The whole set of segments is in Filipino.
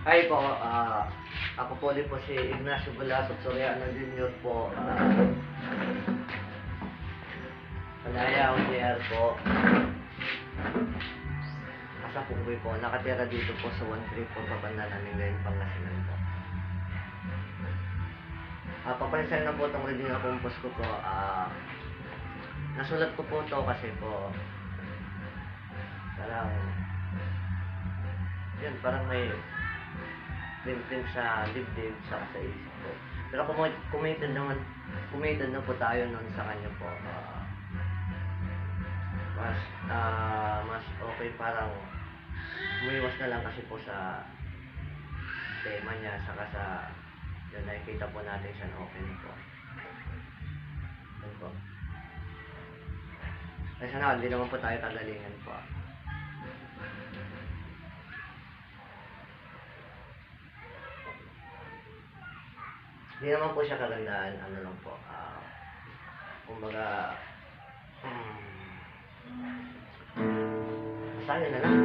Hi po, ako po din po si Ignacio Velasco Soriano Jr. po. Panaya OJR po. Kasapunggoy po. Nakatira dito po sa 1-3 po, pabanda namin ngayon Pangasinan po. Papansin na po itong reading na compose ko po. Nasulat ko po ito kasi po parang yun, parang may limtim sa dibdib sa isip ko. Pero committed na po tayo nun sa kanya po. Mas okay, parang umiwas na lang kasi po sa tema niya, saka sa yun, nakikita po natin siya na open po. Yun po. Kasi sana, hindi naman po tayo kagalingan po. Hindi naman po siya kagandaan, ano lang po, kumbaga, sayang na lang.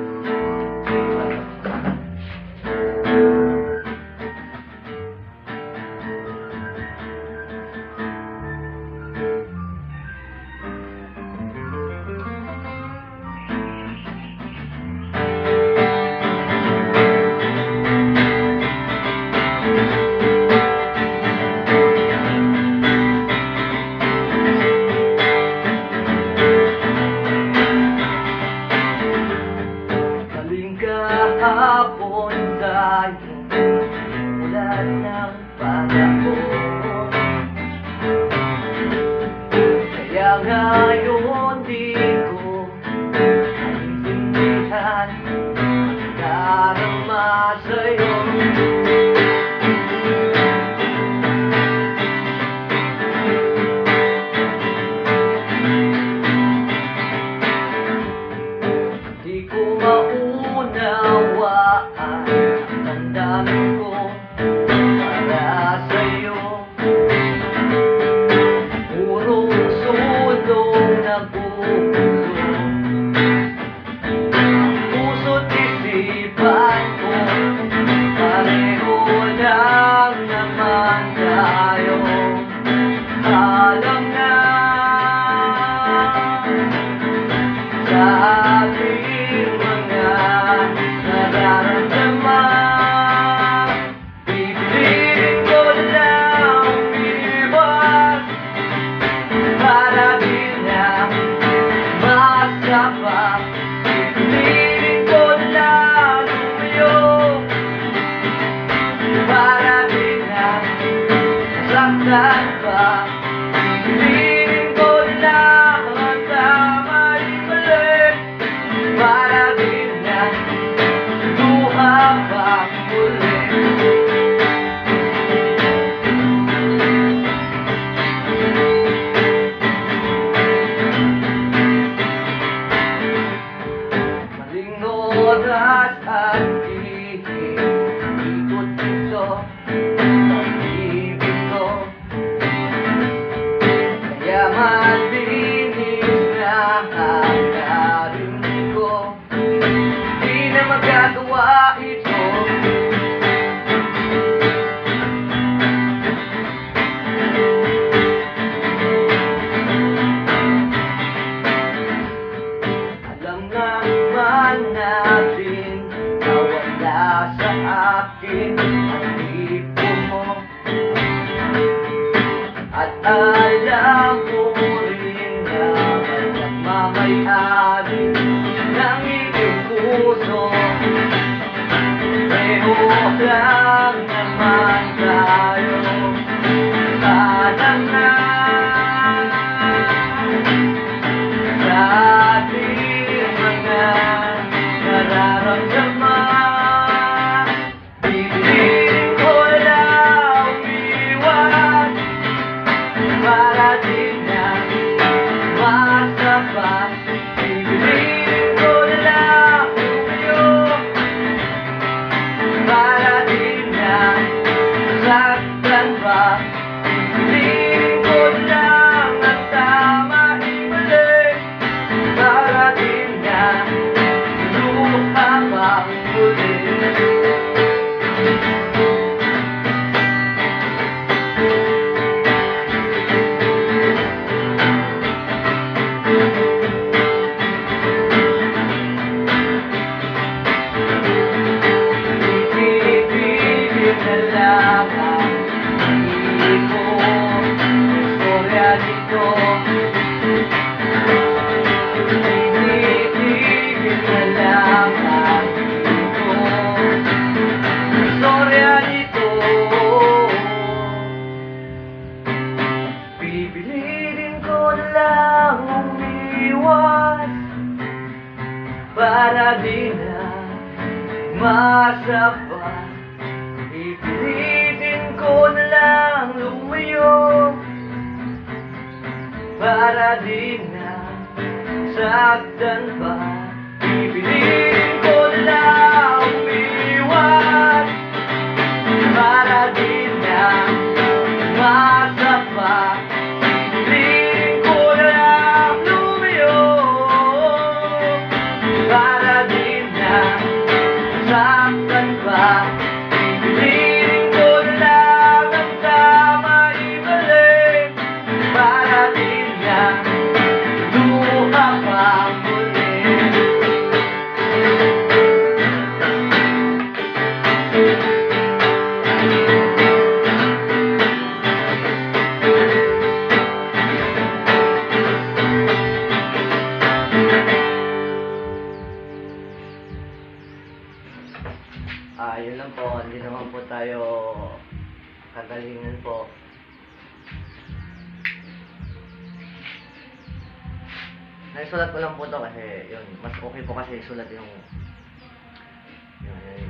Kahapon tayo mula ng panahon, kaya ngayon di ko maintindihan ang darama sa'yo. Di ko maunawaan ang damdamin ko para sa'yo. Purong sulong na bulo, puso't isipan ko, pareho lang naman tayo. Alam na sa ating mga nararamdaman, pipiliin ko lang umiwas para di na masapa. Pipiliin ko lang lumayo para di na masaktan pa. Pipiliin ko lang ang tama at mali para di na luha pa muli. Maling oras at ikot dito pag-ibig ko, kaya malinis na ang narinig ko. Di na magagawa ito. Alam naman natin na wala sa akin ang tipo mo, at alam ko rin na nagmamayari ng iyong puso. Pareho lang naman tayo. Alam na sa ating mga nararamdaman, pipiliin ko lang umiwas para di na masapa. Pipiliin ko lang lumayo para di na masaktan pa. Pipiliin ko lang ang tama at mali para di na luha pa muli. umasa pa, ipilitin ko na lang lumayo para di na saktan pa. Pipiliin ko na lang umiwas para di na umasa pa. Pipiliin ko na lang lumayo para di na saktan pa. Pipiliin ko na lang ang tama ibalik para di na luha pa muli. Yun lang po, hindi naman po tayo kagalingan po. Naisulat ko lang po to kasi yun, mas okay po kasi isulat yung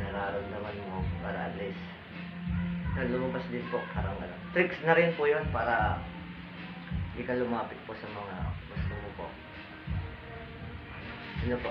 nararamdaman mo para at least lumabas din po, parang tricks na rin po yun para hindi ka lumapit po sa mga gusto mo po. Yun na po.